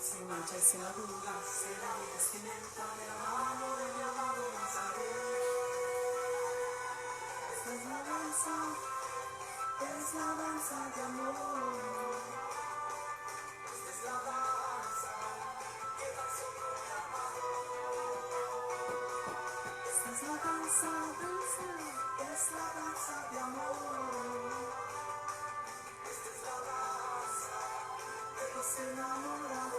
sin mancha y sin arruga, será mi vestimenta de la mano de mi amado Nazareno. Esta es la danza de amor. Esta es la danza que danzo con mi amado. Esta es la danza, es la danza de amor. Esta es la danza de los enamorados.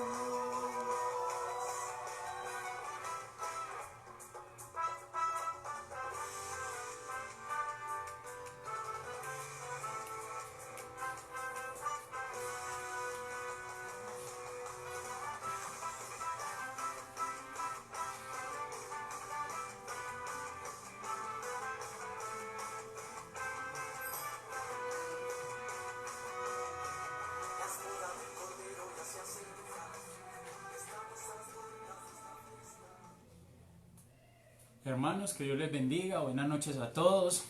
Hermanos, que Dios les bendiga, buenas noches a todos.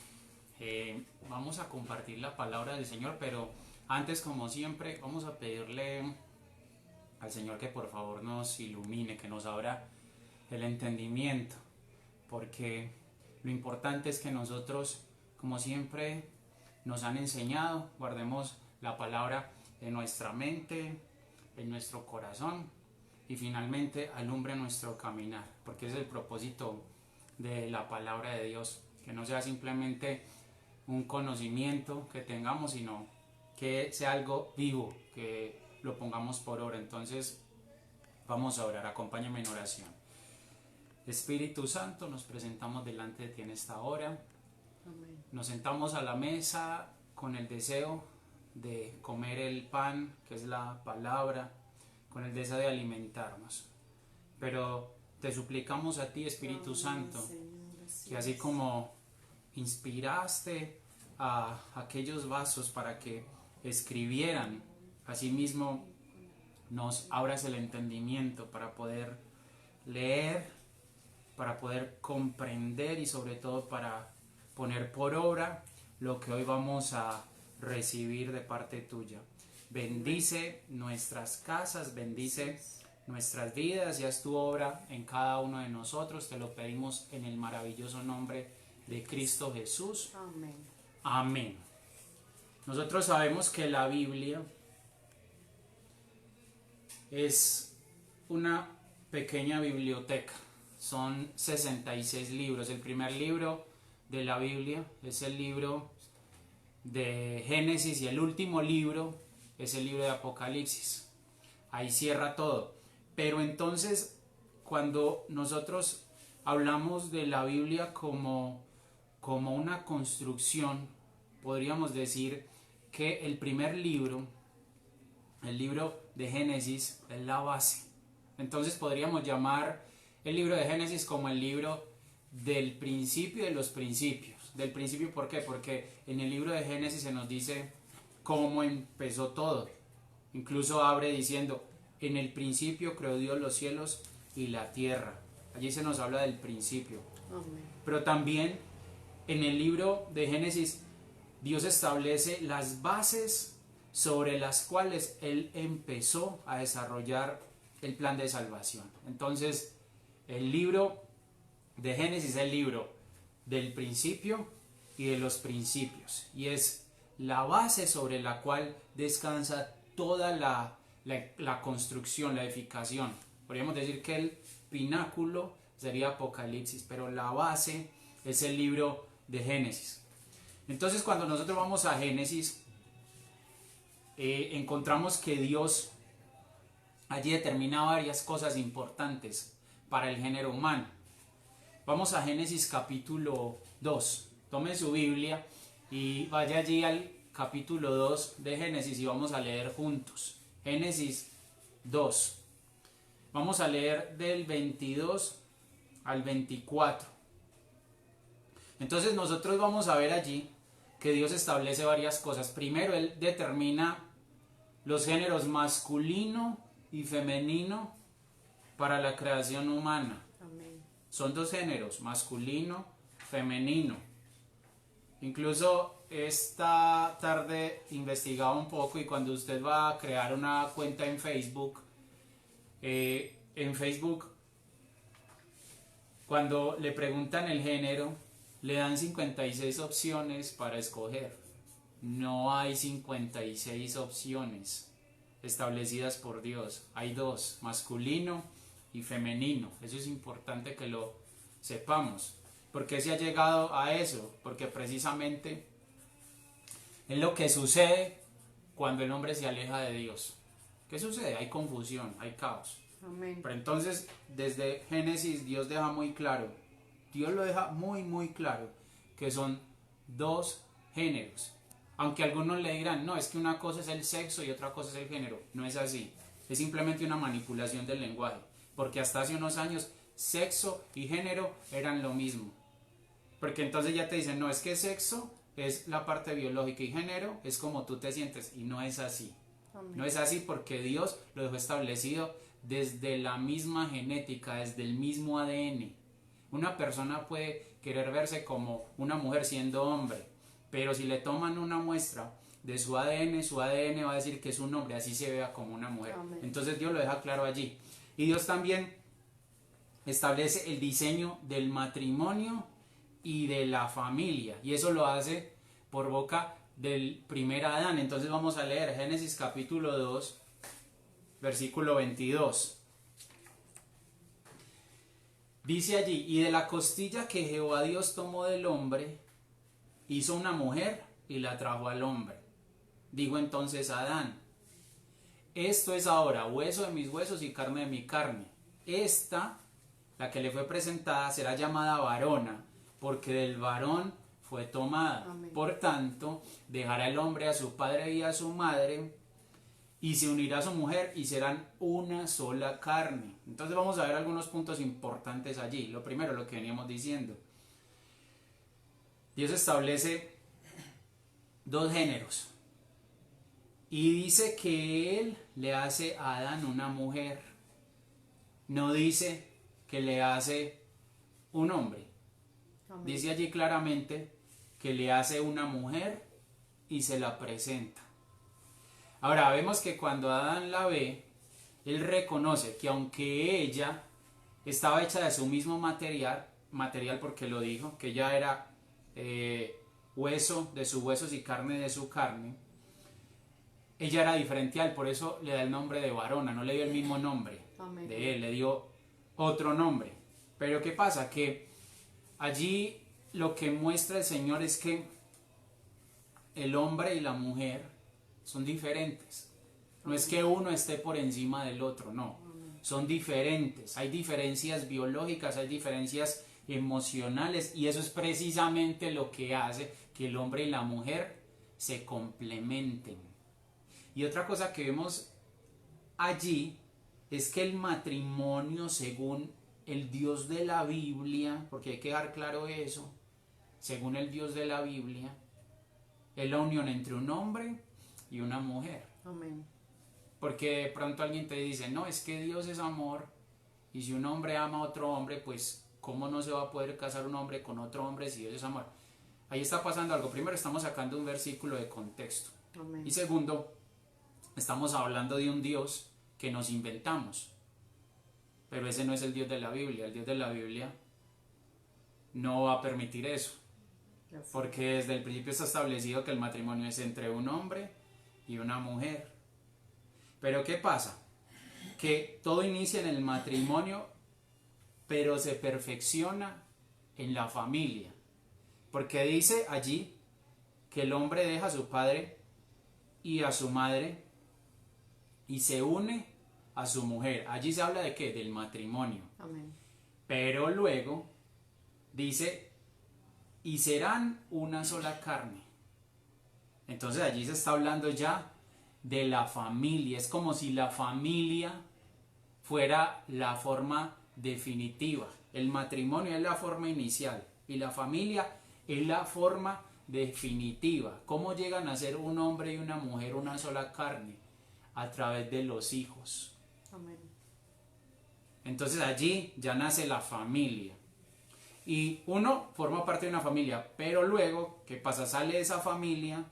Vamos a compartir la palabra del Señor, pero antes, como siempre, vamos a pedirle al Señor que por favor nos ilumine, que nos abra el entendimiento, porque lo importante es que nosotros, como siempre nos han enseñado, guardemos la palabra en nuestra mente, en nuestro corazón y finalmente alumbre nuestro caminar, porque ese es el propósito de la palabra de Dios, que no sea simplemente un conocimiento que tengamos, sino que sea algo vivo, que lo pongamos por obra. Entonces vamos a orar, acompáñame en oración. Espíritu Santo, nos presentamos delante de ti en esta hora. Amén. Nos sentamos a la mesa con el deseo de comer el pan, que es la palabra, con el deseo de alimentarnos, pero te suplicamos a ti, Espíritu Santo, que así como inspiraste a aquellos vasos para que escribieran, asimismo nos abras el entendimiento para poder leer, para poder comprender y sobre todo para poner por obra lo que hoy vamos a recibir de parte tuya. Bendice nuestras casas, bendice nuestras vidas y haz tu obra en cada uno de nosotros. Te lo pedimos en el maravilloso nombre de Cristo Jesús. Amén. Amén. Nosotros sabemos que la Biblia es una pequeña biblioteca. Son 66 libros. El primer libro de la Biblia es el libro de Génesis y el último libro es el libro de Apocalipsis. Ahí cierra todo. Pero entonces, cuando nosotros hablamos de la Biblia como una construcción, podríamos decir que el primer libro, el libro de Génesis, es la base. Entonces podríamos llamar el libro de Génesis como el libro del principio de los principios. Del principio, ¿por qué? Porque en el libro de Génesis se nos dice cómo empezó todo. Incluso abre diciendo: en el principio creó Dios los cielos y la tierra. Allí se nos habla del principio. Amén. Pero también en el libro de Génesis Dios establece las bases sobre las cuales Él empezó a desarrollar el plan de salvación. Entonces, el libro de Génesis es el libro del principio y de los principios. Y es la base sobre la cual descansa toda la construcción, la edificación. Podríamos decir que el pináculo sería Apocalipsis, pero la base es el libro de Génesis. Entonces, cuando nosotros vamos a Génesis, encontramos que Dios allí determina varias cosas importantes para el género humano. Vamos a Génesis capítulo 2. Tome su Biblia y vaya allí al capítulo 2 de Génesis y vamos a leer juntos. Génesis 2. Vamos a leer del 22 al 24. Entonces nosotros vamos a ver allí que Dios establece varias cosas. Primero, Él determina los géneros masculino y femenino para la creación humana. Amén. Son dos géneros, masculino, femenino. Incluso esta tarde investigaba un poco y cuando usted va a crear una cuenta en Facebook, En Facebook, cuando le preguntan el género, le dan 56 opciones para escoger. No hay 56 opciones establecidas por Dios. Hay dos, masculino y femenino. Eso es importante que lo sepamos. ¿Por qué se ha llegado a eso? Porque precisamente es lo que sucede cuando el hombre se aleja de Dios. ¿Qué sucede? Hay confusión, hay caos. Amén. Pero entonces, desde Génesis, Dios deja muy claro, Dios lo deja muy claro, que son dos géneros. Aunque algunos le dirán, no, es que una cosa es el sexo y otra cosa es el género. No es así. Es simplemente una manipulación del lenguaje. Porque hasta hace unos años, sexo y género eran lo mismo. Porque entonces ya te dicen, no, es que sexo es la parte biológica y género es como tú te sientes. Y no es así. Amén. No es así porque Dios lo dejó establecido desde la misma genética, desde el mismo ADN. Una persona puede querer verse como una mujer siendo hombre, pero si le toman una muestra de su ADN va a decir que es un hombre, así se vea como una mujer. Amén. Entonces Dios lo deja claro allí. Y Dios también establece el diseño del matrimonio y de la familia, y eso lo hace por boca del primer Adán. Entonces vamos a leer Génesis capítulo 2, versículo 22. Dice allí, y de la costilla que Jehová Dios tomó del hombre, hizo una mujer y la trajo al hombre. Digo entonces a Adán, esto es ahora hueso de mis huesos y carne de mi carne. Esta, la que le fue presentada, será llamada varona, porque del varón fue tomada. Amén. Por tanto, dejará el hombre a su padre y a su madre, y se unirá a su mujer, y serán una sola carne. Entonces vamos a ver algunos puntos importantes allí. Lo primero, lo que veníamos diciendo. Dios establece dos géneros. Y dice que Él le hace a Adán una mujer. No dice que le hace un hombre. Amén. Dice allí claramente que le hace una mujer y se la presenta. Ahora vemos que cuando Adán la ve, él reconoce que aunque ella estaba hecha de su mismo material porque lo dijo, que ella era hueso de sus huesos y carne de su carne, ella era diferencial, por eso le da el nombre de varona, no le dio el mismo nombre Amén. de él, le dio otro nombre. Pero ¿qué pasa? Que allí lo que muestra el Señor es que el hombre y la mujer son diferentes. No es que uno esté por encima del otro, no. Son diferentes. Hay diferencias biológicas, hay diferencias emocionales, y eso es precisamente lo que hace que el hombre y la mujer se complementen. Y otra cosa que vemos allí es que el matrimonio, según el Dios de la Biblia, porque hay que dejar claro eso, según el Dios de la Biblia, es la unión entre un hombre y una mujer. Amén. Porque de pronto alguien te dice, no, es que Dios es amor, y si un hombre ama a otro hombre, pues ¿cómo no se va a poder casar un hombre con otro hombre si Dios es amor? Ahí está pasando algo. Primero, estamos sacando un versículo de contexto. Amén. Y segundo, estamos hablando de un Dios que nos inventamos. Pero ese no es el Dios de la Biblia. El Dios de la Biblia no va a permitir eso. Gracias. Porque desde el principio está establecido que el matrimonio es entre un hombre y una mujer. Pero ¿qué pasa? Que todo inicia en el matrimonio, pero se perfecciona en la familia. Porque dice allí que el hombre deja a su padre y a su madre y se une a su mujer. Allí se habla de ¿qué? Del matrimonio. Amén. Pero luego dice, y serán una sola carne. Entonces allí se está hablando ya de la familia. Es como si la familia fuera la forma definitiva. El matrimonio es la forma inicial y la familia es la forma definitiva. ¿Cómo llegan a ser un hombre y una mujer una sola carne? A través de los hijos. Amén. Entonces allí ya nace la familia. Y uno forma parte de una familia, pero luego, ¿qué pasa? Sale de esa familia,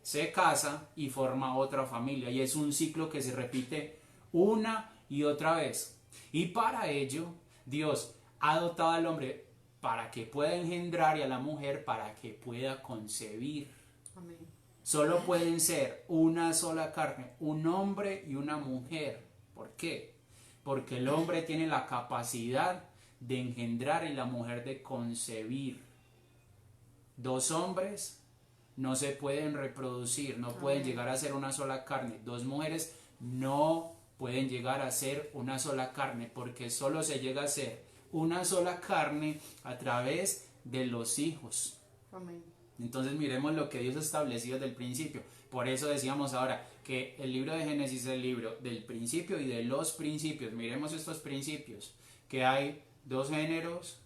se casa y forma otra familia. Y es un ciclo que se repite una y otra vez. Y para ello, Dios ha dotado al hombre para que pueda engendrar y a la mujer para que pueda concebir. Amén. Solo pueden ser una sola carne, un hombre y una mujer. ¿Por qué? Porque el hombre tiene la capacidad de engendrar y la mujer de concebir. Dos hombres no se pueden reproducir, no pueden llegar a ser una sola carne. Dos mujeres no pueden llegar a ser una sola carne, porque solo se llega a ser una sola carne a través de los hijos. Amén. Entonces miremos lo que Dios ha establecido desde el principio. Por eso decíamos ahora que el libro de Génesis es el libro del principio y de los principios. Miremos estos principios, que hay dos géneros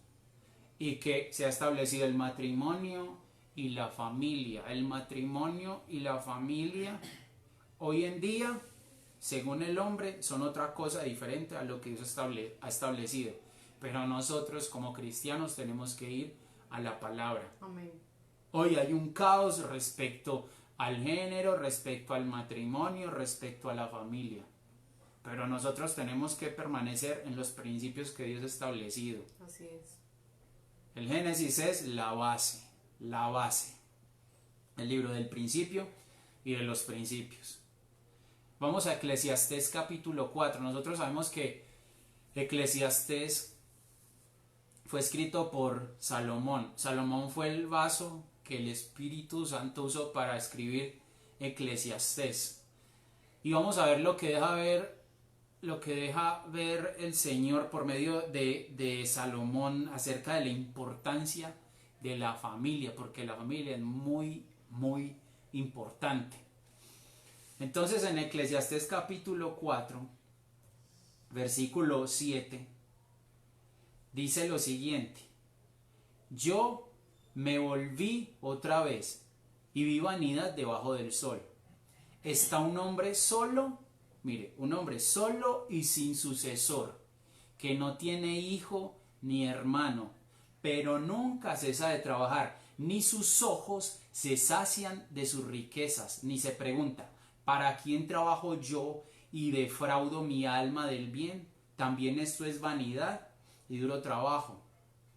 y que se ha establecido el matrimonio y la familia. El matrimonio y la familia hoy en día, según el hombre, son otra cosa diferente a lo que Dios ha establecido. Pero nosotros como cristianos tenemos que ir a la palabra. Amén. Hoy hay un caos respecto al género, respecto al matrimonio, respecto a la familia. Pero nosotros tenemos que permanecer en los principios que Dios ha establecido. Así es. El Génesis es la base. El libro del principio y de los principios. Vamos a Eclesiastés capítulo 4. Nosotros sabemos que Eclesiastés fue escrito por Salomón. Salomón fue el vaso que el Espíritu Santo usó para escribir Eclesiastés. Y vamos a ver lo que deja ver el Señor por medio de Salomón acerca de la importancia de la familia, porque la familia es muy, muy importante. Entonces en Eclesiastés capítulo 4, versículo 7, dice lo siguiente: yo me volví otra vez y vi vanidad debajo del sol. Está un hombre solo, mire, un hombre solo y sin sucesor, que no tiene hijo ni hermano, pero nunca cesa de trabajar, ni sus ojos se sacian de sus riquezas, ni se pregunta: ¿para quién trabajo yo y defraudo mi alma del bien? También esto es vanidad y duro trabajo.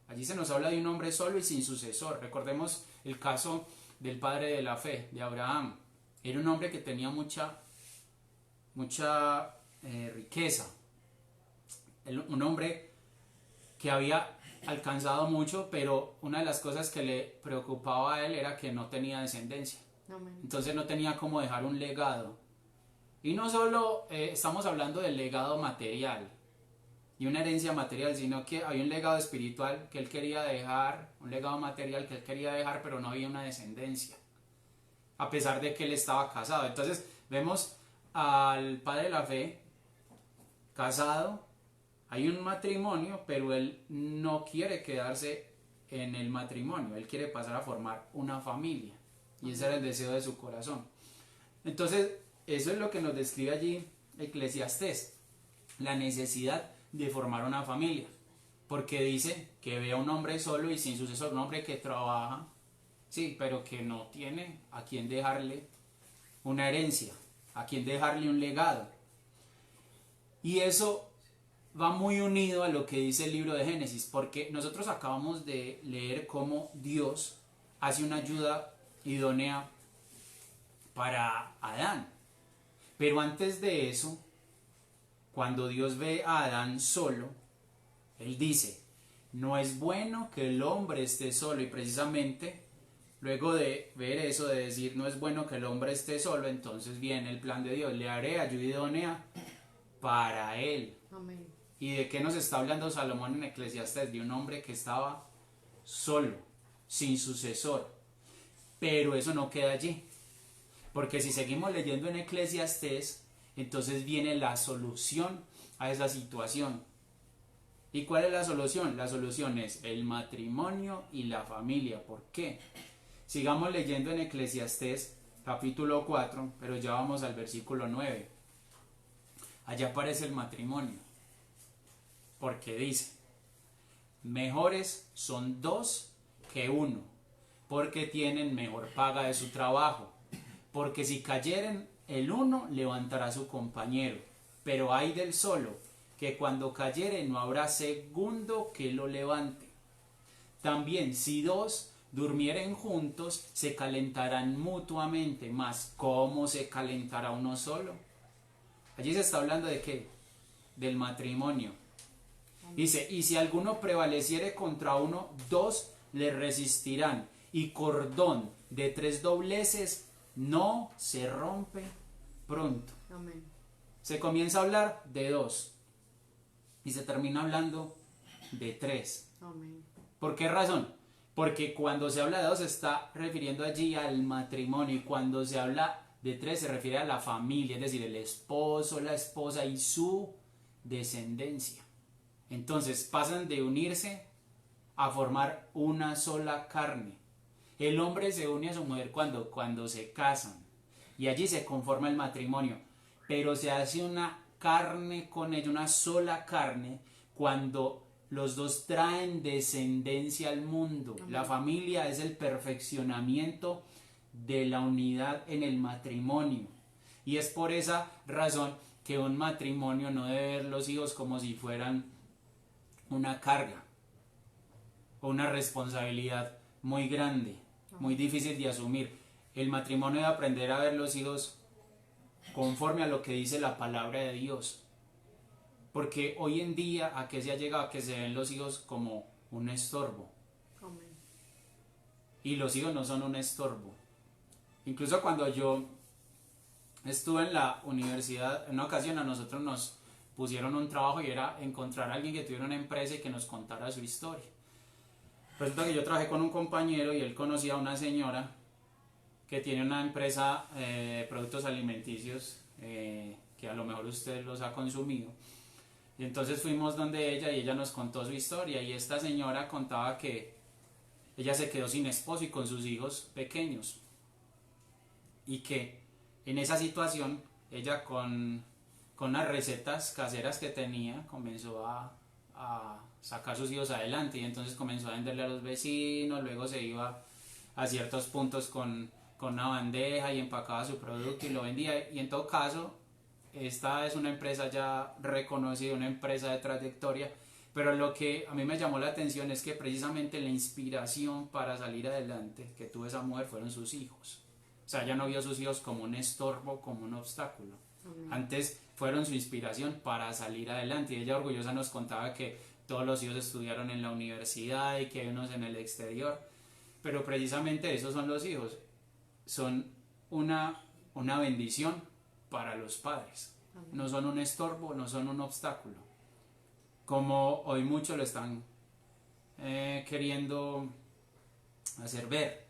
Allí se nos habla de un hombre solo y sin sucesor. Recordemos el caso del padre de la fe, de Abraham. Era un hombre que tenía mucha riqueza. Un hombre que había alcanzado mucho, pero una de las cosas que le preocupaba a él era que no tenía descendencia. Amén. Entonces no tenía cómo dejar un legado. Y no solo estamos hablando del legado material y una herencia material, sino que había un legado espiritual que él quería dejar, un legado material que él quería dejar, pero no había una descendencia, a pesar de que él estaba casado. Entonces vemos al padre de la fe casado, hay un matrimonio, pero él no quiere quedarse en el matrimonio, él quiere pasar a formar una familia, y ese era el deseo de su corazón. Entonces eso es lo que nos describe allí Eclesiastés, la necesidad de formar una familia, porque dice que ve a un hombre solo y sin sucesor, un hombre que trabaja, sí, pero que no tiene a quien dejarle una herencia, a quien dejarle un legado. Y eso va muy unido a lo que dice el libro de Génesis, porque nosotros acabamos de leer cómo Dios hace una ayuda idónea para Adán. Pero antes de eso, cuando Dios ve a Adán solo, Él dice: no es bueno que el hombre esté solo. Y precisamente luego de ver eso, de decir no es bueno que el hombre esté solo, entonces viene el plan de Dios: le haré ayuda idónea para él. Amén. ¿Y de qué nos está hablando Salomón en Eclesiastés? De un hombre que estaba solo, sin sucesor. Pero eso no queda allí, porque si seguimos leyendo en Eclesiastés, entonces viene la solución a esa situación. ¿Y cuál es la solución? La solución es el matrimonio y la familia. ¿Por qué? Sigamos leyendo en Eclesiastés capítulo 4, pero ya vamos al versículo 9. Allá aparece el matrimonio, porque dice: mejores son dos que uno, porque tienen mejor paga de su trabajo, porque si cayeren el uno levantará a su compañero. pero hay del solo, que cuando cayere no habrá segundo que lo levante. También si dos durmieren juntos, se calentarán mutuamente, mas ¿cómo se calentará uno solo? Allí se está hablando de ¿qué? Del matrimonio. Dice, y si alguno prevaleciere contra uno, dos le resistirán, y cordón de 3 dobleces no se rompe pronto. Amén. Se comienza a hablar de 2 y se termina hablando de 3. Amén. ¿Por qué razón? Porque cuando se habla de 2 se está refiriendo allí al matrimonio, y cuando se habla de 3 se refiere a la familia, es decir, el esposo, la esposa y su descendencia. Entonces pasan de unirse a formar una sola carne. El hombre se une a su mujer cuando se casan, y allí se conforma el matrimonio, pero se hace una carne con ella, una sola carne, cuando los dos traen descendencia al mundo. Amén. La familia es el perfeccionamiento de la unidad en el matrimonio, y es por esa razón que un matrimonio no debe ver los hijos como si fueran una carga o una responsabilidad muy grande, muy difícil de asumir. El matrimonio debe aprender a ver los hijos conforme a lo que dice la palabra de Dios, porque hoy en día a qué se ha llegado, a que se ven los hijos como un estorbo, Amén. y los hijos no son un estorbo. Incluso cuando yo estuve en la universidad, en una ocasión a nosotros nos pusieron un trabajo y era encontrar a alguien que tuviera una empresa y que nos contara su historia. Resulta que yo trabajé con un compañero y él conocía a una señora que tiene una empresa de productos alimenticios, que a lo mejor usted los ha consumido. Y entonces fuimos donde ella y ella nos contó su historia, y esta señora contaba que ella se quedó sin esposo y con sus hijos pequeños, y que en esa situación ella con las recetas caseras que tenía comenzó a sacar sus hijos adelante, y entonces comenzó a venderle a los vecinos, luego se iba a ciertos puntos con una bandeja y empacaba su producto y lo vendía. Y en todo caso, esta es una empresa ya reconocida, una empresa de trayectoria, pero lo que a mí me llamó la atención es que precisamente la inspiración para salir adelante que tuvo esa mujer fueron sus hijos. O sea, ella no vio a sus hijos como un estorbo, como un obstáculo. Amén. Antes fueron su inspiración para salir adelante, y ella orgullosa nos contaba que todos los hijos estudiaron en la universidad y que hay unos en el exterior, pero precisamente esos son los hijos, son una bendición para los padres. Amén. No son un estorbo, no son un obstáculo, como hoy muchos lo están queriendo hacer ver.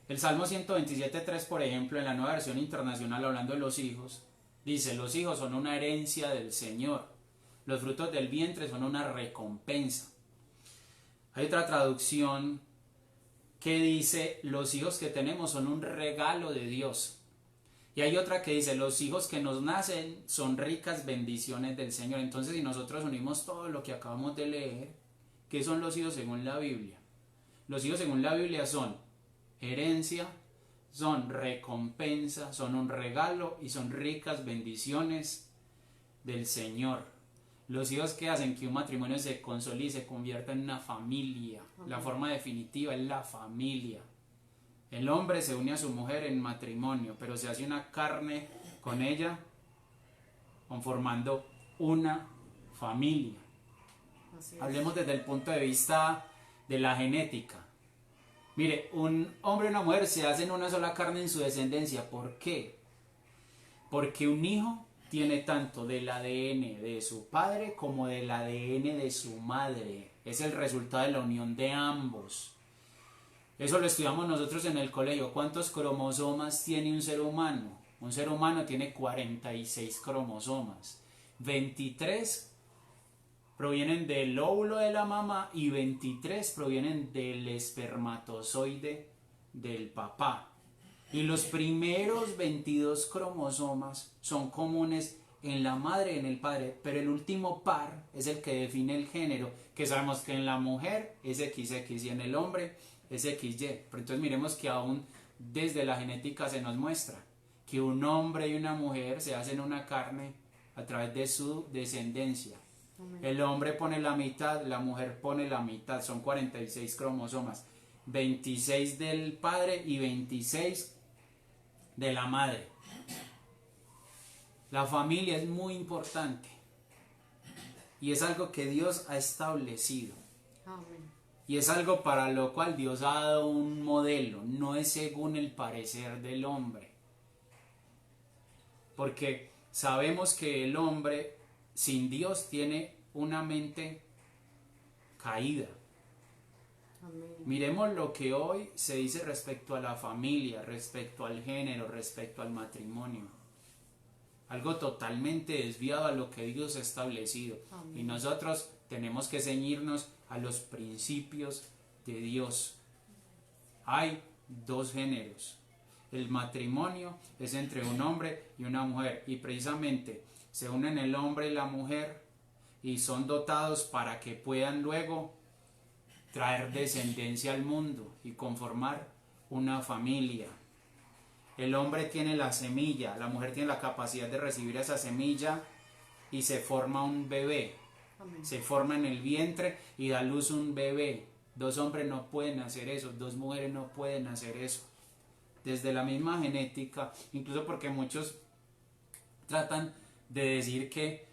El Salmo 127.3, por ejemplo, en la Nueva Versión Internacional, hablando de los hijos, dice: los hijos son una herencia del Señor, los frutos del vientre son una recompensa. Hay otra traducción que dice: los hijos que tenemos son un regalo de Dios. Y hay otra que dice: los hijos que nos nacen son ricas bendiciones del Señor. Entonces, si nosotros unimos todo lo que acabamos de leer, ¿qué son los hijos según la Biblia? Los hijos según la Biblia son herencia, son recompensa, son un regalo y son ricas bendiciones del Señor. Los hijos que hacen que un matrimonio se consolide y se convierta en una familia. Amén. La forma definitiva es la familia. El hombre se une a su mujer en matrimonio, pero se hace una carne con ella, conformando una familia. Así es. Hablemos desde el punto de vista de la genética. Mire, un hombre y una mujer se hacen una sola carne en su descendencia. ¿Por qué? Porque un hijo tiene tanto del ADN de su padre como del ADN de su madre. Es el resultado de la unión de ambos. Eso lo estudiamos nosotros en el colegio. ¿Cuántos cromosomas tiene un ser humano? Un ser humano tiene 46 cromosomas. 23 provienen del óvulo de la mamá y 23 provienen del espermatozoide del papá. Y los primeros 22 cromosomas son comunes en la madre y en el padre, pero el último par es el que define el género, que sabemos que en la mujer es XX y en el hombre es XY. Pero entonces miremos que aún desde la genética se nos muestra que un hombre y una mujer se hacen una carne a través de su descendencia. Amén. El hombre pone la mitad, la mujer pone la mitad, son 46 cromosomas, 26 del padre y 26 de la madre. La familia es muy importante y es algo que Dios ha establecido. Amén. Y es algo para lo cual Dios ha dado un modelo, no es según el parecer del hombre. Porque sabemos que el hombre sin Dios tiene una mente caída. Amén. Miremos lo que hoy se dice respecto a la familia, respecto al género, respecto al matrimonio. Algo totalmente desviado a lo que Dios ha establecido. Amén. Y nosotros tenemos que ceñirnos a los principios de Dios. Hay dos géneros. El matrimonio es entre un hombre y una mujer. Y precisamente se unen el hombre y la mujer y son dotados para que puedan luego traer descendencia al mundo y conformar una familia. El hombre tiene la semilla, la mujer tiene la capacidad de recibir esa semilla y se forma un bebé. Amén. Se forma en el vientre y da luz un bebé. Dos hombres no pueden hacer eso, dos mujeres no pueden hacer eso. Desde la misma genética, incluso porque muchos tratan de decir que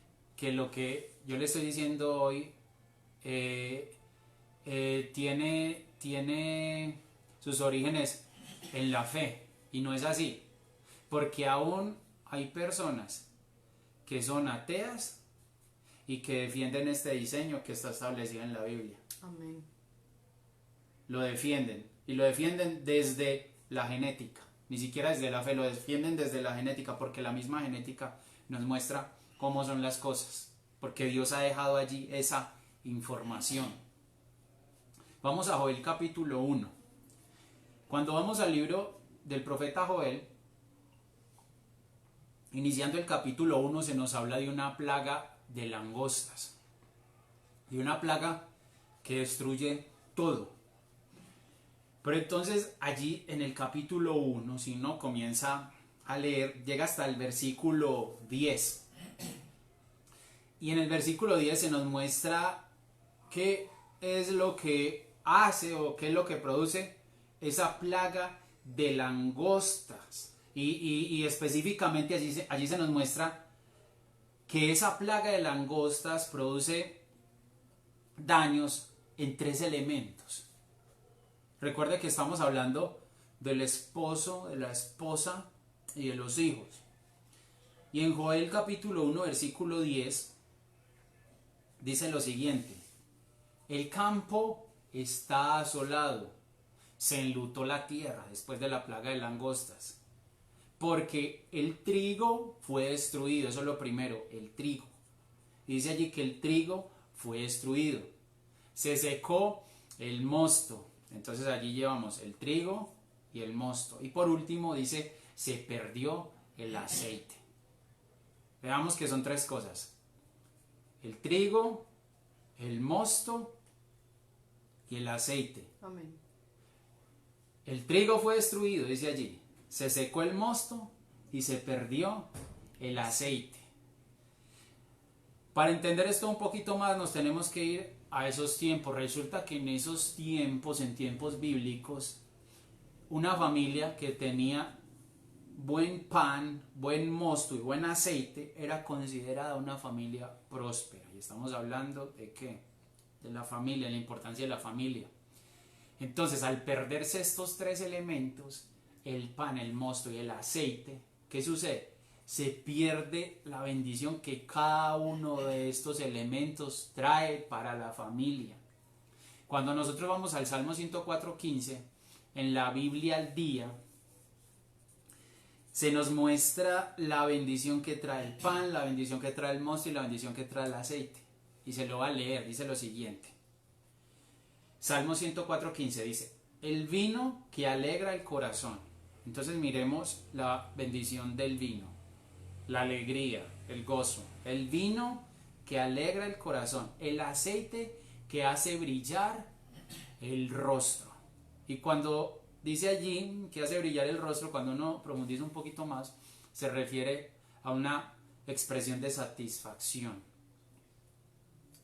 lo que yo le estoy diciendo hoy tiene sus orígenes en la fe, y no es así, porque aún hay personas que son ateas y que defienden este diseño que está establecido en la Biblia. Amén. Lo defienden, y lo defienden desde la genética, ni siquiera desde la fe, lo defienden desde la genética, porque la misma genética nos muestra cómo son las cosas, porque Dios ha dejado allí esa información. Vamos a Joel capítulo 1. Cuando vamos al libro del profeta Joel, iniciando el capítulo 1, se nos habla de una plaga de langostas, de una plaga que destruye todo. Pero entonces allí en el capítulo 1, si uno comienza a leer, llega hasta el versículo 10. Y en el versículo 10 se nos muestra qué es lo que hace o qué es lo que produce esa plaga de langostas. Y específicamente allí se nos muestra que esa plaga de langostas produce daños en 3 elementos. Recuerde que estamos hablando del esposo, de la esposa y de los hijos. Y en Joel capítulo 1, versículo 10, dice lo siguiente: el campo está asolado, se enlutó la tierra después de la plaga de langostas, porque el trigo fue destruido. Eso es lo primero, el trigo. Dice allí que el trigo fue destruido. Se secó el mosto. Entonces allí llevamos el trigo y el mosto. Y por último dice, se perdió el aceite. Veamos que son 3 cosas: el trigo, el mosto y el aceite. Amén. El trigo fue destruido, dice allí. Se secó el mosto y se perdió el aceite. Para entender esto un poquito más, nos tenemos que ir a esos tiempos. Resulta que en esos tiempos, en tiempos bíblicos, una familia que tenía buen pan, buen mosto y buen aceite era considerada una familia próspera. Y estamos hablando de ¿qué? De la familia, la importancia de la familia. Entonces, al perderse estos 3 elementos, el pan, el mosto y el aceite, ¿qué sucede? Se pierde la bendición que cada uno de estos elementos trae para la familia. Cuando nosotros vamos al Salmo 104:15, en la Biblia al día, se nos muestra la bendición que trae el pan, la bendición que trae el mosto y la bendición que trae el aceite. Y se lo va a leer, dice lo siguiente. Salmo 104:15 dice: el vino que alegra el corazón. Entonces miremos la bendición del vino, la alegría, el gozo. El vino que alegra el corazón, el aceite que hace brillar el rostro. Y cuando dice allí que hace brillar el rostro, cuando uno profundiza un poquito más, se refiere a una expresión de satisfacción.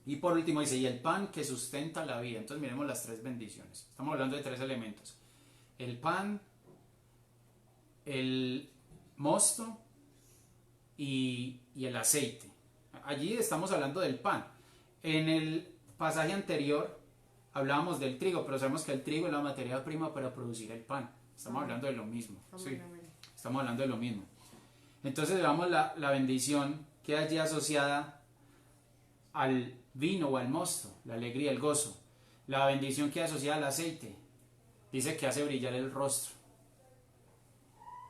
Y por último dice, y el pan que sustenta la vida. Entonces miremos las tres bendiciones. Estamos hablando de tres elementos. El pan, el mosto y el aceite. Allí estamos hablando del pan. En el pasaje anterior hablábamos del trigo, pero sabemos que el trigo es la materia prima para producir el pan. Estamos hablando de lo mismo. Sí, estamos hablando de lo mismo. Entonces veamos la bendición que hay allí asociada al vino o al mosto, la alegría, el gozo. La bendición que hay asociada al aceite, dice que hace brillar el rostro.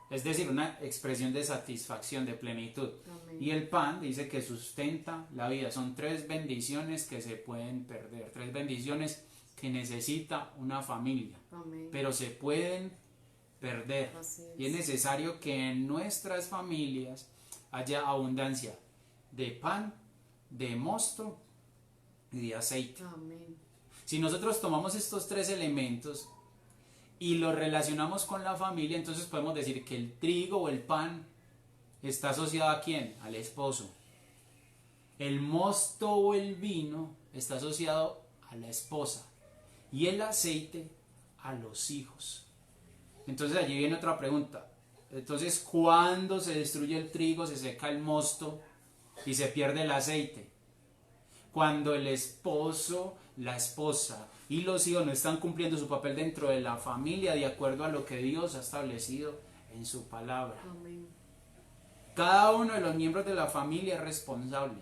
Es decir, una expresión de satisfacción, de plenitud. Amén. Y el pan dice que sustenta la vida. Son tres bendiciones que se pueden perder, tres bendiciones que necesita una familia, Amén. pero se pueden perder. Así es. Y es necesario que en nuestras familias haya abundancia de pan, de mosto y de aceite. Amén. Si nosotros tomamos estos tres elementos y los relacionamos con la familia, entonces podemos decir que el trigo o el pan está asociado ¿a quién? Al esposo. El mosto o el vino está asociado a la esposa. Y el aceite a los hijos. Entonces allí viene otra pregunta. Entonces, ¿cuándo se destruye el trigo, se seca el mosto y se pierde el aceite? Cuando el esposo, la esposa y los hijos no están cumpliendo su papel dentro de la familia de acuerdo a lo que Dios ha establecido en su palabra. Amén. Cada uno de los miembros de la familia es responsable.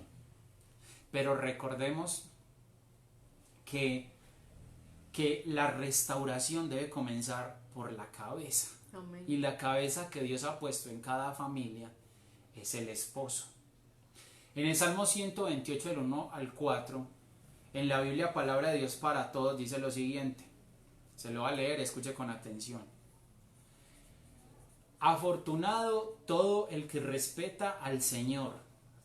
Pero recordemos que la restauración debe comenzar por la cabeza. Amén. Y la cabeza que Dios ha puesto en cada familia es el esposo. En el Salmo 128, del 1 al 4, en la Biblia Palabra de Dios para Todos, dice lo siguiente. Se lo va a leer, escuche con atención. Afortunado todo el que respeta al Señor,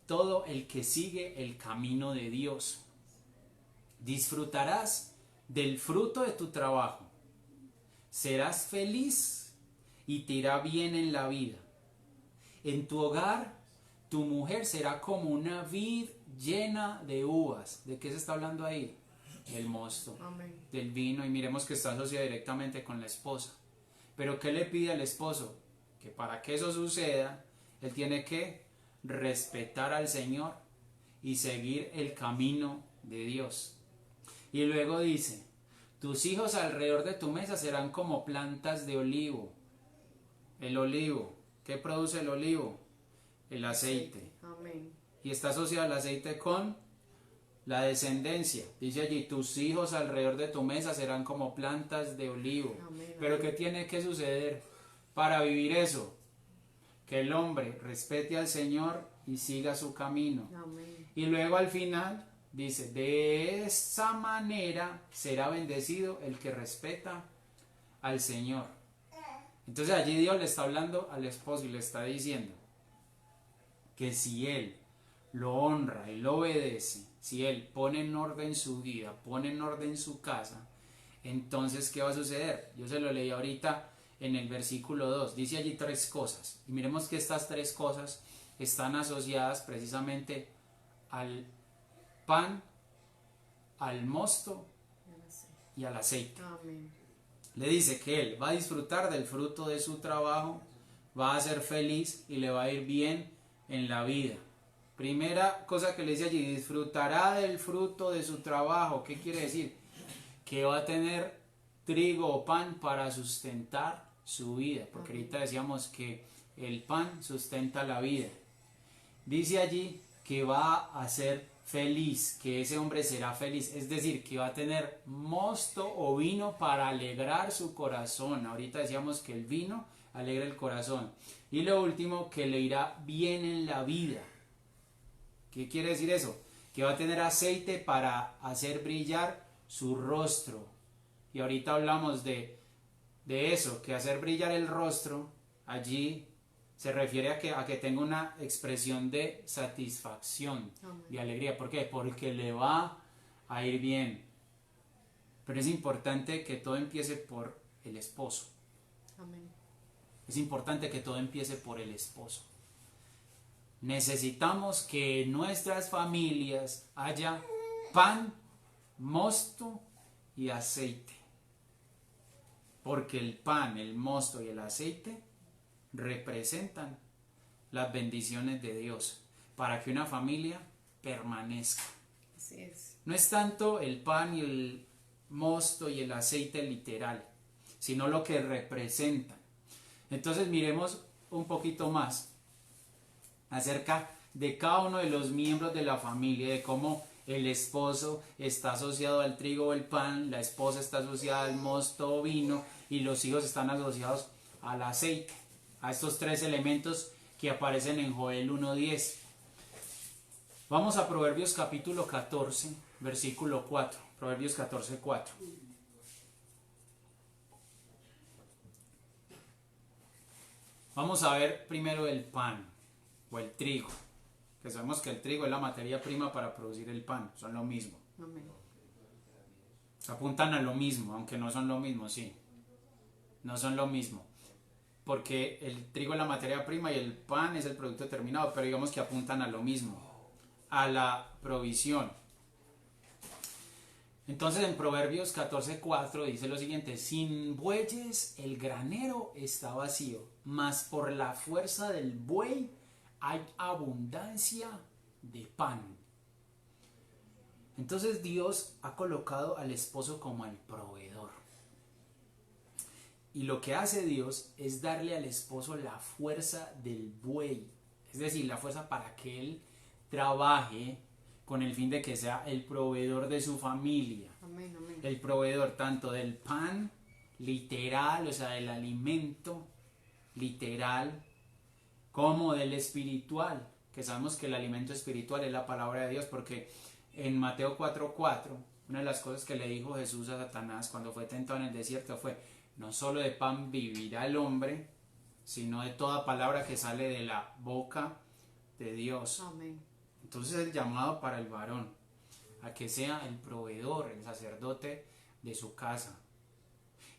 todo el que sigue el camino de Dios. Disfrutarás del fruto de tu trabajo. Serás feliz y te irá bien en la vida. En tu hogar, tu mujer será como una vid llena de uvas. ¿De qué se está hablando ahí? Del mosto, Amén. del vino, y miremos que está asociado directamente con la esposa. Pero ¿qué le pide al esposo? Que para que eso suceda, él tiene que respetar al Señor y seguir el camino de Dios. Y luego dice, tus hijos alrededor de tu mesa serán como plantas de olivo. El olivo, ¿qué produce el olivo? El aceite. Amén. Y está asociado el aceite con la descendencia. Dice allí, tus hijos alrededor de tu mesa serán como plantas de olivo. Amén. Pero ¿qué tiene que suceder para vivir eso? Que el hombre respete al Señor y siga su camino. Amén. Y luego al final dice, de esa manera será bendecido el que respeta al Señor. Entonces allí Dios le está hablando al esposo y le está diciendo que si él lo honra y lo obedece, si él pone en orden su vida, pone en orden su casa, entonces ¿qué va a suceder? Yo se lo leí ahorita en el versículo 2, dice allí tres cosas, y miremos que estas tres cosas están asociadas precisamente al pan, al mosto y al aceite. Amén. Le dice que él va a disfrutar del fruto de su trabajo, va a ser feliz y le va a ir bien en la vida. Primera cosa que le dice allí, disfrutará del fruto de su trabajo. ¿Qué quiere decir? Que va a tener trigo o pan para sustentar su vida, porque ahorita decíamos que el pan sustenta la vida. Dice allí que va a ser feliz, que ese hombre será feliz, es decir, que va a tener mosto o vino para alegrar su corazón. Ahorita decíamos que el vino alegra el corazón. Y lo último, que le irá bien en la vida. ¿Qué quiere decir eso? Que va a tener aceite para hacer brillar su rostro. Y ahorita hablamos de eso, que hacer brillar el rostro, allí se refiere a que tenga una expresión de satisfacción, Amén. de alegría. ¿Por qué? Porque le va a ir bien. Pero es importante que todo empiece por el esposo. Amén. Es importante que todo empiece por el esposo. necesitamos que en nuestras familias haya pan, mosto y aceite. Porque el pan, el mosto y el aceite representan las bendiciones de Dios para que una familia permanezca. Así es. No es tanto el pan y el mosto y el aceite literal, sino lo que representan. Entonces miremos un poquito más acerca de cada uno de los miembros de la familia, de cómo el esposo está asociado al trigo o el pan, la esposa está asociada al mosto o vino y los hijos están asociados al aceite, a estos tres elementos que aparecen en Joel 1:10. Vamos a Proverbios capítulo 14, versículo 4. Proverbios 14, 4. Vamos a ver primero el pan o el trigo, que sabemos que el trigo es la materia prima para producir el pan, son lo mismo. Amén. Apuntan a lo mismo, aunque no son lo mismo, sí. No son lo mismo, porque el trigo es la materia prima y el pan es el producto terminado, pero digamos que apuntan a lo mismo, a la provisión. Entonces en Proverbios 14:4 dice lo siguiente: sin bueyes el granero está vacío, mas por la fuerza del buey hay abundancia de pan. Entonces Dios ha colocado al esposo como el proveedor. Y lo que hace Dios es darle al esposo la fuerza del buey, es decir, la fuerza para que él trabaje con el fin de que sea el proveedor de su familia. Amén, amén. El proveedor tanto del pan literal, o sea, del alimento literal, como del espiritual, que sabemos que el alimento espiritual es la palabra de Dios, porque en Mateo 4:4, una de las cosas que le dijo Jesús a Satanás cuando fue tentado en el desierto fue: no solo de pan vivirá el hombre, sino de toda palabra que sale de la boca de Dios. Amén. Entonces el llamado para el varón a que sea el proveedor, el sacerdote de su casa.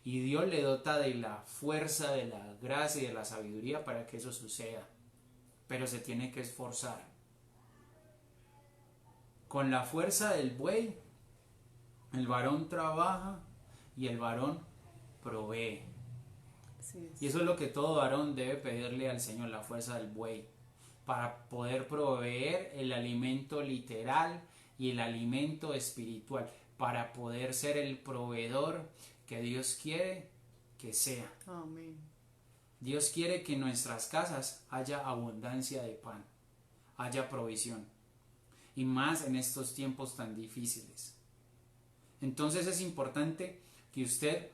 Y Dios le dota de la fuerza, de la gracia y de la sabiduría para que eso suceda. Pero se tiene que esforzar. Con la fuerza del buey, el varón trabaja y el varón provee. Así es. Y eso es lo que todo varón debe pedirle al Señor, la fuerza del buey, para poder proveer el alimento literal y el alimento espiritual, para poder ser el proveedor que Dios quiere que sea. Amén. Dios quiere que en nuestras casas haya abundancia de pan, haya provisión, y más en estos tiempos tan difíciles. Entonces es importante que usted,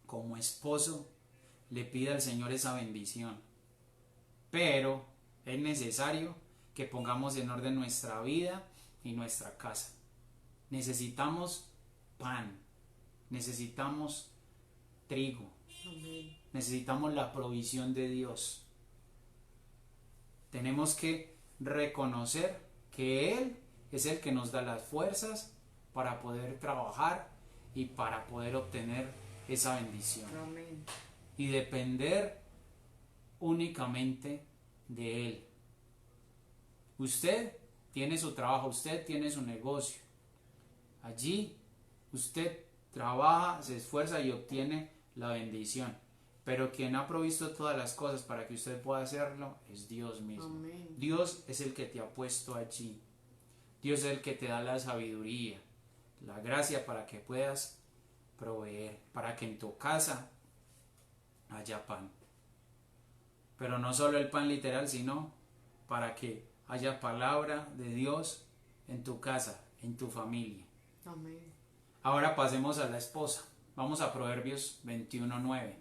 como esposo, le pida al Señor esa bendición, pero es necesario que pongamos en orden nuestra vida y nuestra casa. Necesitamos pan, necesitamos trigo, Amén. necesitamos la provisión de Dios. Tenemos que reconocer que Él es el que nos da las fuerzas para poder trabajar y para poder obtener esa bendición. Amén. Y depender únicamente de Él. Usted tiene su trabajo, usted tiene su negocio. Allí usted trabaja, se esfuerza y obtiene la bendición. Pero quien ha provisto todas las cosas para que usted pueda hacerlo es Dios mismo. Amén. Dios es el que te ha puesto allí. Dios es el que te da la sabiduría, la gracia para que puedas proveer, para que en tu casa haya pan. Pero no solo el pan literal, sino para que haya palabra de Dios en tu casa, en tu familia. Amén. Ahora pasemos a la esposa. Vamos a Proverbios 21:9.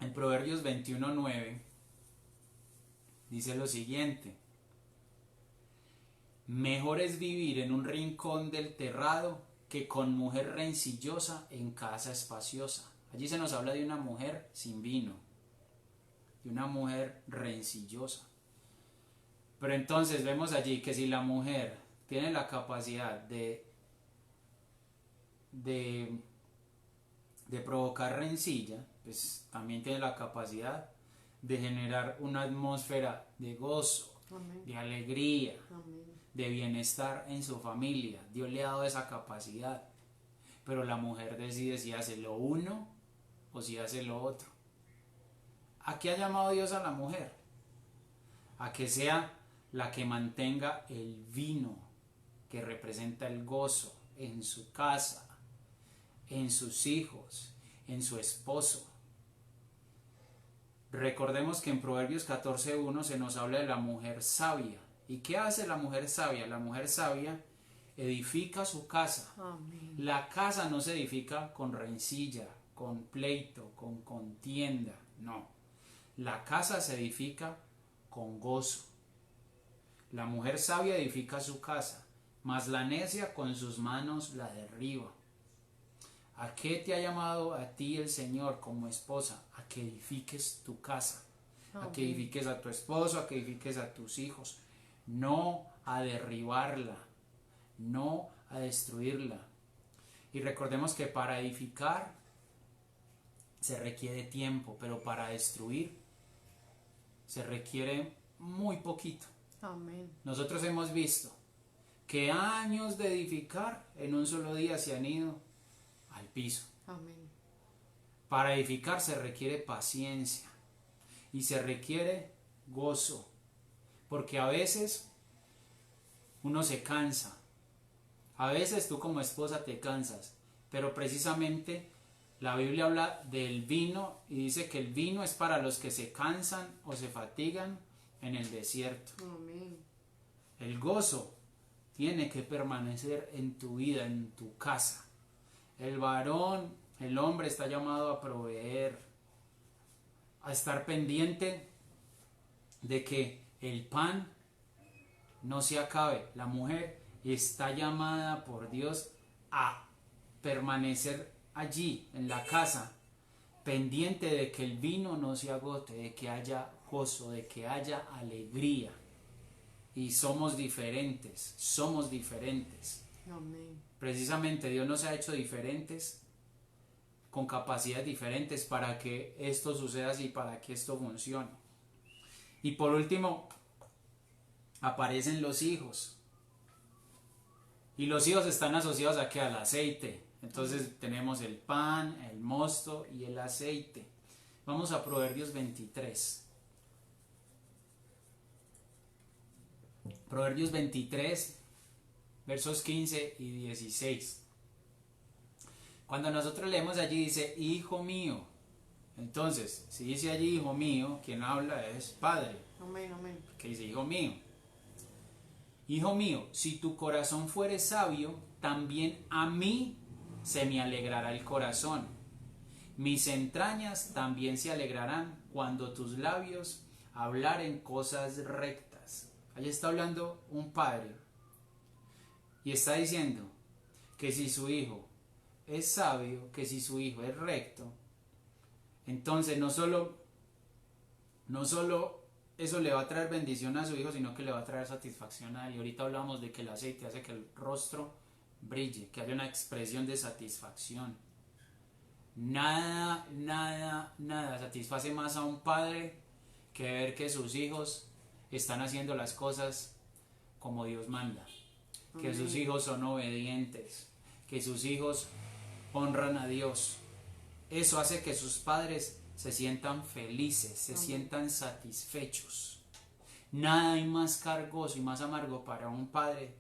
En Proverbios 21:9 dice lo siguiente: mejor es vivir en un rincón del terrado que con mujer rencillosa en casa espaciosa. Allí se nos habla de una mujer sin vino, de una mujer rencillosa. Pero entonces vemos allí que si la mujer tiene la capacidad de provocar rencilla, pues también tiene la capacidad de generar una atmósfera de gozo, Amén. de alegría, Amén. de bienestar en su familia. Dios le ha dado esa capacidad, pero la mujer decide si hace lo uno o si hace lo otro. ¿A qué ha llamado Dios a la mujer? A que sea la que mantenga el vino que representa el gozo en su casa, en sus hijos, en su esposo. Recordemos que en Proverbios 14:1 se nos habla de la mujer sabia. ¿Y qué hace la mujer sabia? La mujer sabia edifica su casa. Amén. La casa no se edifica con rencilla, con pleito, con contienda, no. La casa se edifica con gozo. La mujer sabia edifica su casa, mas la necia con sus manos la derriba. ¿A qué te ha llamado a ti el Señor como esposa? A que edifiques tu casa, a que Amén. edifiques a tu esposo, a que edifiques a tus hijos, no a derribarla, no a destruirla. Y recordemos que para edificar se requiere tiempo, pero para destruir se requiere muy poquito. Amén. Nosotros hemos visto que años de edificar en un solo día se han ido al piso. Amén. Para edificar se requiere paciencia y se requiere gozo, porque a veces uno se cansa, a veces tú como esposa te cansas, pero precisamente la Biblia habla del vino y dice que el vino es para los que se cansan o se fatigan en el desierto. Amén. El gozo tiene que permanecer en tu vida, en tu casa. El varón, el hombre está llamado a proveer, a estar pendiente de que el pan no se acabe. La mujer está llamada por Dios a permanecer allí, en la casa, pendiente de que el vino no se agote, de que haya gozo, de que haya alegría. Y somos diferentes, somos diferentes. Amén. Precisamente Dios nos ha hecho diferentes, con capacidades diferentes para que esto suceda así, para que esto funcione. Y por último, aparecen los hijos. Y los hijos están asociados aquí al aceite. Entonces tenemos el pan, el mosto y el aceite. Vamos a Proverbios 23. Proverbios 23, versos 15 y 16. Cuando nosotros leemos allí dice, hijo mío. Entonces, si dice allí hijo mío, quien habla es padre, Amén. Amén. que dice hijo mío. Hijo mío, si tu corazón fuere sabio, también a mí se me alegrará el corazón. Mis entrañas también se alegrarán cuando tus labios hablaren cosas rectas. Allí está hablando un padre y está diciendo que si su hijo es sabio, que si su hijo es recto, entonces no solo eso le va a traer bendición a su hijo, sino que le va a traer satisfacción a él. Y ahorita hablamos de que el aceite hace que el rostro brille, que haya una expresión de satisfacción. Nada satisface más a un padre que ver que sus hijos están haciendo las cosas como Dios manda, que Amén. sus hijos son obedientes, que sus hijos honran a Dios. Eso hace que sus padres se sientan felices, se Amén. sientan satisfechos. Nada hay más cargoso y más amargo para un padre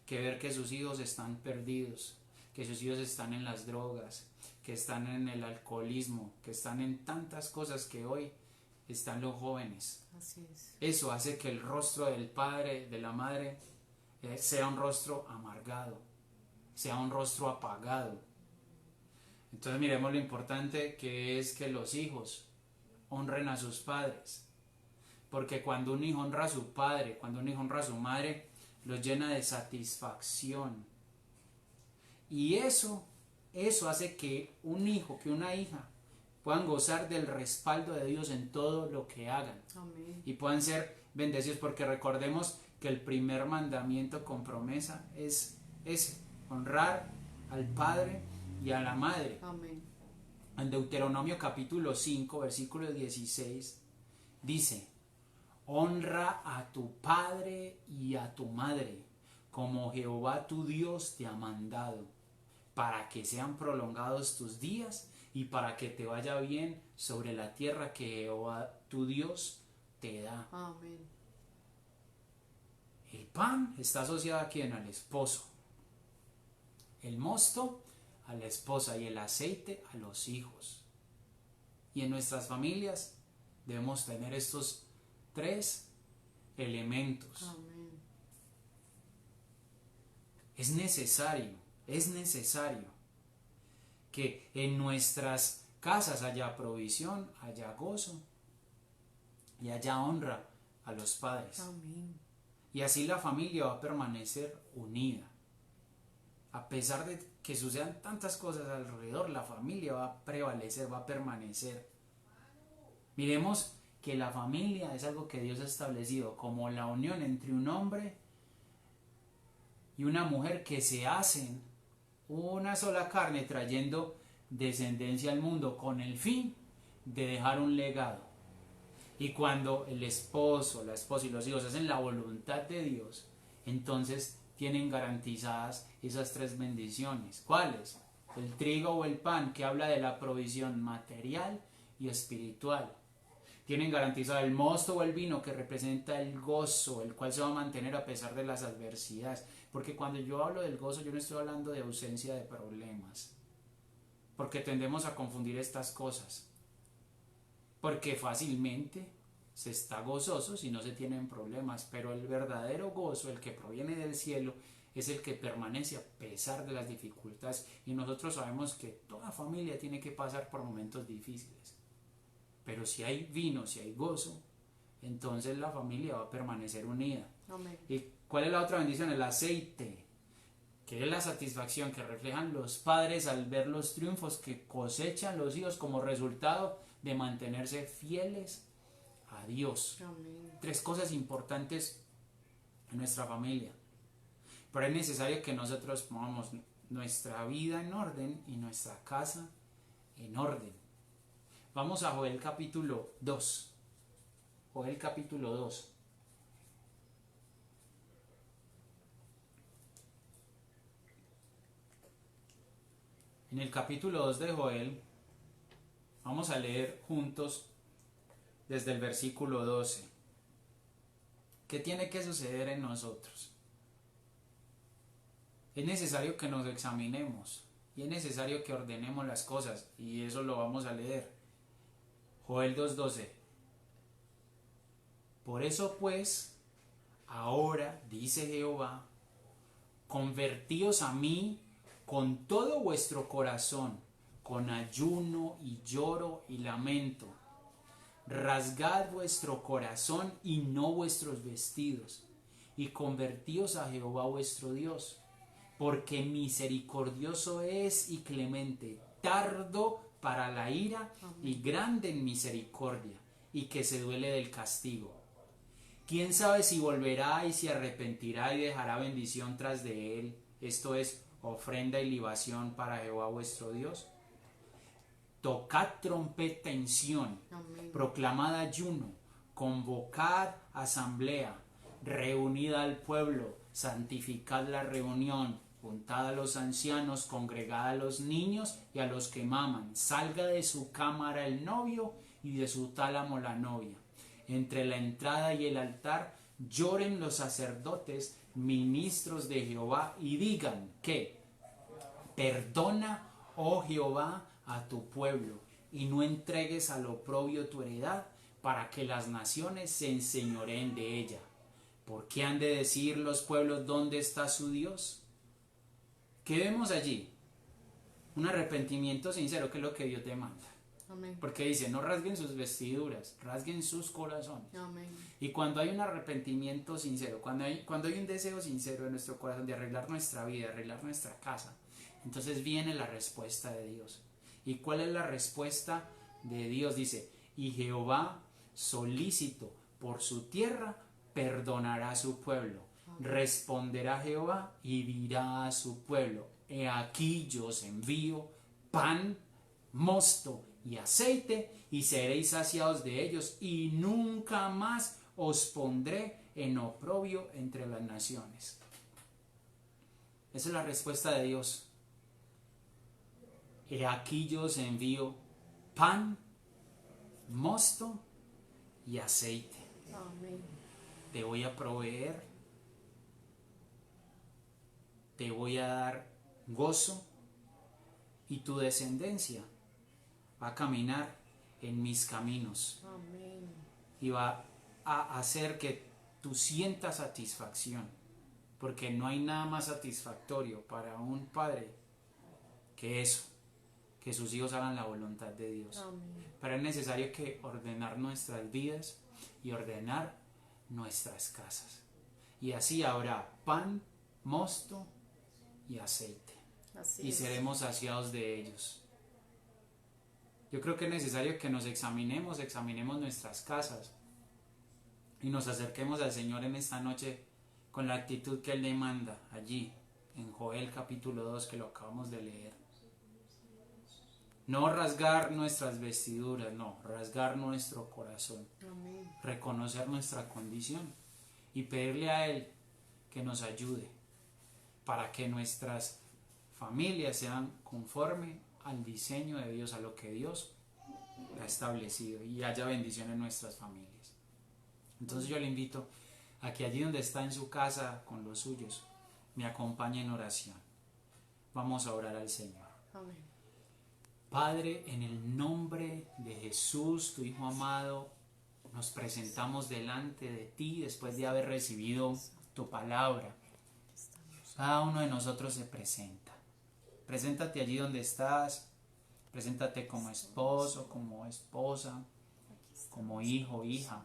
que ver que sus hijos están perdidos, que sus hijos están en las drogas, que están en el alcoholismo, que están en tantas cosas que hoy están los jóvenes. Así es. Eso hace que el rostro del padre, de la madre, sea un rostro amargado, sea un rostro apagado. Entonces miremos lo importante que es que los hijos honren a sus padres, porque cuando un hijo honra a su padre, cuando un hijo honra a su madre, los llena de satisfacción. Y eso hace que un hijo, que una hija puedan gozar del respaldo de Dios en todo lo que hagan. Amén. Y puedan ser bendecidos, porque recordemos que el primer mandamiento con promesa es ese, honrar al padre y a la madre. Amén. En Deuteronomio capítulo 5, versículo 16, dice: honra a tu padre y a tu madre, como Jehová tu Dios te ha mandado, para que sean prolongados tus días y para que te vaya bien sobre la tierra que Jehová tu Dios te da. Amén. El pan está asociado aquí al esposo, el mosto a la esposa y el aceite a los hijos. Y en nuestras familias debemos tener estos tres elementos. Amén. Es necesario que en nuestras casas haya provisión, haya gozo y haya honra a los padres. Amén. Y así la familia va a permanecer unida. A pesar de que sucedan tantas cosas alrededor, la familia va a prevalecer, va a permanecer. Miremos que la familia es algo que Dios ha establecido como la unión entre un hombre y una mujer que se hacen una sola carne, trayendo descendencia al mundo con el fin de dejar un legado. Y cuando el esposo, la esposa y los hijos hacen la voluntad de Dios, entonces tienen garantizadas esas tres bendiciones. ¿Cuáles? El trigo o el pan, que habla de la provisión material y espiritual. Tienen garantizado el mosto o el vino, que representa el gozo, el cual se va a mantener a pesar de las adversidades. Porque cuando yo hablo del gozo, yo no estoy hablando de ausencia de problemas. Porque tendemos a confundir estas cosas. Porque fácilmente se está gozoso si no se tienen problemas, pero el verdadero gozo, el que proviene del cielo, es el que permanece a pesar de las dificultades. Y nosotros sabemos que toda familia tiene que pasar por momentos difíciles. Pero si hay vino, si hay gozo, entonces la familia va a permanecer unida. Amén. ¿Y cuál es la otra bendición? El aceite, que es la satisfacción que reflejan los padres al ver los triunfos que cosechan los hijos como resultado de mantenerse fieles a Dios. Amén. Tres cosas importantes en nuestra familia. Pero es necesario que nosotros pongamos nuestra vida en orden y nuestra casa en orden. Vamos a Joel capítulo 2. Joel capítulo 2. En el capítulo 2 de Joel vamos a leer juntos desde el versículo 12. ¿Qué tiene que suceder en nosotros? Es necesario que nos examinemos y es necesario que ordenemos las cosas, y eso lo vamos a leer. Joel 2:12. Por eso pues, ahora, dice Jehová, convertíos a mí con todo vuestro corazón, con ayuno y lloro y lamento. Rasgad vuestro corazón y no vuestros vestidos, y convertíos a Jehová vuestro Dios, porque misericordioso es y clemente, tardo para la ira y grande en misericordia, y que se duele del castigo. ¿Quién sabe si volverá y se arrepentirá y dejará bendición tras de él? Esto es, ofrenda y libación para Jehová vuestro Dios. Tocad trompeta en Sión, Amén. proclamad ayuno, convocad asamblea, reunid al pueblo, santificad la reunión, juntad a los ancianos, congregad a los niños y a los que maman, salga de su cámara el novio y de su tálamo la novia. Entre la entrada y el altar lloren los sacerdotes, ministros de Jehová, y digan que perdona, oh Jehová, a tu pueblo, y no entregues al oprobio tu heredad, para que las naciones se enseñoreen de ella. ¿Por qué han de decir los pueblos dónde está su Dios? ¿Qué vemos allí? Un arrepentimiento sincero, que es lo que Dios demanda. Amén. Porque dice, no rasguen sus vestiduras, rasguen sus corazones. Amén. Y cuando hay un arrepentimiento sincero, cuando hay un deseo sincero en nuestro corazón de arreglar nuestra vida, arreglar nuestra casa, entonces viene la respuesta de Dios. ¿Y cuál es la respuesta de Dios? Dice, y Jehová, solícito por su tierra, perdonará a su pueblo. Responderá Jehová y dirá a su pueblo, he aquí yo os envío pan mosto y aceite, y seréis saciados de ellos, y nunca más os pondré en oprobio entre las naciones. Esa es la respuesta de Dios. He aquí yo os envío pan, mosto y aceite. Amén. Te voy a proveer, te voy a dar gozo, y tu descendencia va a caminar en mis caminos Amén. y va a hacer que tú sientas satisfacción, porque no hay nada más satisfactorio para un padre que eso, que sus hijos hagan la voluntad de Dios. Amén. Pero es necesario que ordenar nuestras vidas y ordenar nuestras casas, y así habrá pan, mosto y aceite, Así y es. seremos saciados de ellos. Yo creo que es necesario que nos examinemos nuestras casas y nos acerquemos al Señor en esta noche con la actitud que Él demanda allí en Joel capítulo 2, que lo acabamos de leer. No rasgar nuestras vestiduras, no, rasgar nuestro corazón, Amén. reconocer nuestra condición y pedirle a Él que nos ayude para que nuestras familias sean conforme al diseño de Dios, a lo que Dios ha establecido, y haya bendición en nuestras familias. Entonces yo le invito a que allí donde está en su casa con los suyos, me acompañe en oración. Vamos a orar al Señor. Amén. Padre, en el nombre de Jesús, tu Hijo amado, nos presentamos delante de ti después de haber recibido tu palabra. Cada uno de nosotros se presenta. Preséntate allí donde estás. Preséntate como esposo, como esposa, como hijo, hija.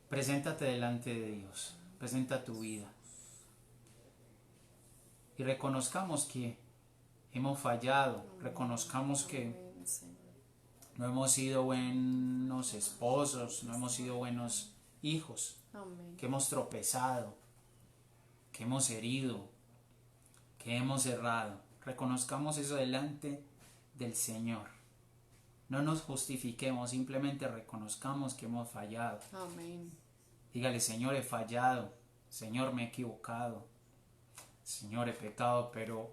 Preséntate delante de Dios. Presenta tu vida. Y reconozcamos que hemos fallado. Reconozcamos que Amén, Señor. no hemos sido buenos esposos, no hemos sido buenos hijos, Amén. que hemos tropezado, que hemos herido, que hemos errado. Reconozcamos eso delante del Señor. No nos justifiquemos, simplemente reconozcamos que hemos fallado. Amén. Dígale: Señor, he fallado, Señor, me he equivocado, Señor, he pecado, pero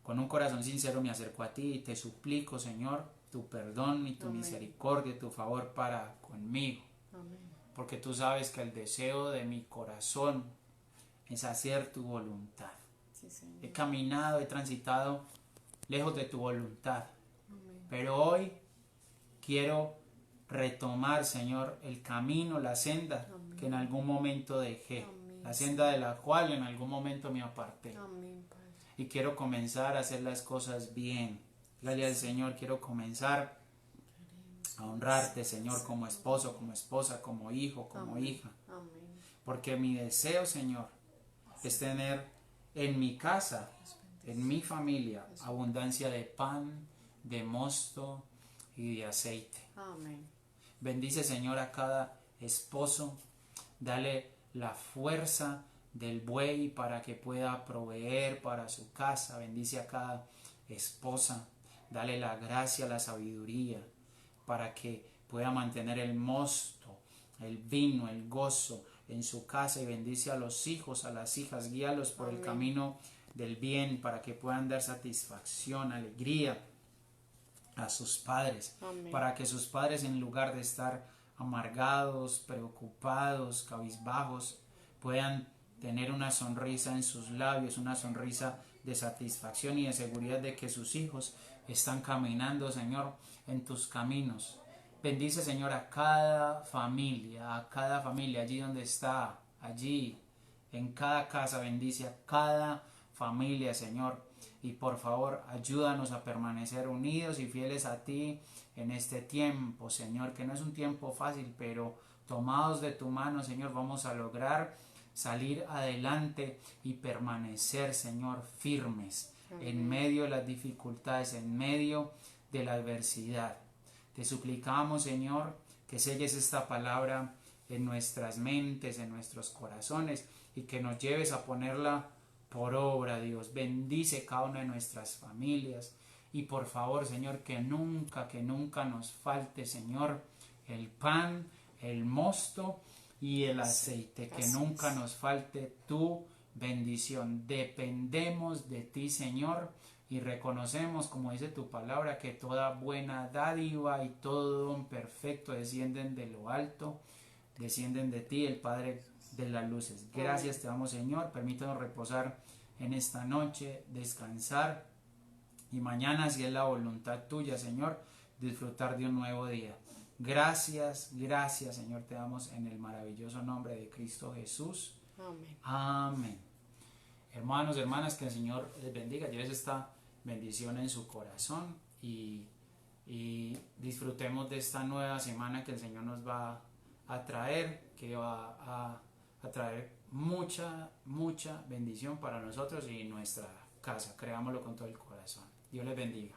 con un corazón sincero me acerco a ti y te suplico, Señor, tu perdón y tu Amén. misericordia, tu favor para conmigo. Amén. Porque tú sabes que el deseo de mi corazón es hacer tu voluntad. Sí, Señor. He caminado, he transitado lejos de tu voluntad, Amén. pero hoy quiero retomar, Señor, el camino, la senda Amén. que en algún momento dejé, Amén. la senda de la cual en algún momento me aparté. Amén, Padre. Y quiero comenzar a hacer las cosas bien. Gracias al Señor, quiero comenzar a honrarte, Señor, como esposo, como esposa, como hijo, como Amén. hija. Amén. Porque mi deseo, Señor, es tener en mi casa, en mi familia, abundancia de pan, de mosto y de aceite. Amén. Bendice, Señor, a cada esposo. Dale la fuerza del buey para que pueda proveer para su casa. Bendice a cada esposa. Dale la gracia, la sabiduría para que pueda mantener el mosto, el vino, el gozo en su casa. Y bendice a los hijos, a las hijas. Guíalos por el Amén. camino del bien para que puedan dar satisfacción, alegría a sus padres. Amén. Para que sus padres, en lugar de estar amargados, preocupados, cabizbajos, puedan tener una sonrisa en sus labios, una sonrisa de satisfacción y de seguridad de que sus hijos están caminando, Señor, en tus caminos. Bendice, Señor, a cada familia allí donde está, allí, en cada casa. Bendice a cada familia, Señor. Y por favor, ayúdanos a permanecer unidos y fieles a ti en este tiempo, Señor, que no es un tiempo fácil, pero tomados de tu mano, Señor, vamos a lograr salir adelante y permanecer, Señor, firmes en medio de las dificultades, en medio de la adversidad. Te suplicamos, Señor, que selles esta palabra en nuestras mentes, en nuestros corazones, y que nos lleves a ponerla por obra, Dios. Bendice cada una de nuestras familias y por favor, Señor, que nunca nos falte, Señor, el pan, el mosto y el aceite, que nunca nos falte tu bendición. Dependemos de ti, Señor, y reconocemos, como dice tu palabra, que toda buena dádiva y todo don perfecto descienden de lo alto, descienden de ti, el Padre de las luces. Gracias te damos, Señor. Permítanos reposar en esta noche, descansar, y mañana, si es la voluntad tuya, Señor, disfrutar de un nuevo día. Gracias, Señor, te damos en el maravilloso nombre de Cristo Jesús. Amén. Amén. Hermanos, hermanas, que el Señor les bendiga, llévese esta bendición en su corazón y disfrutemos de esta nueva semana que el Señor nos va a traer, que va a traer mucha bendición para nosotros y nuestra casa. Creámoslo con todo el corazón. Dios les bendiga.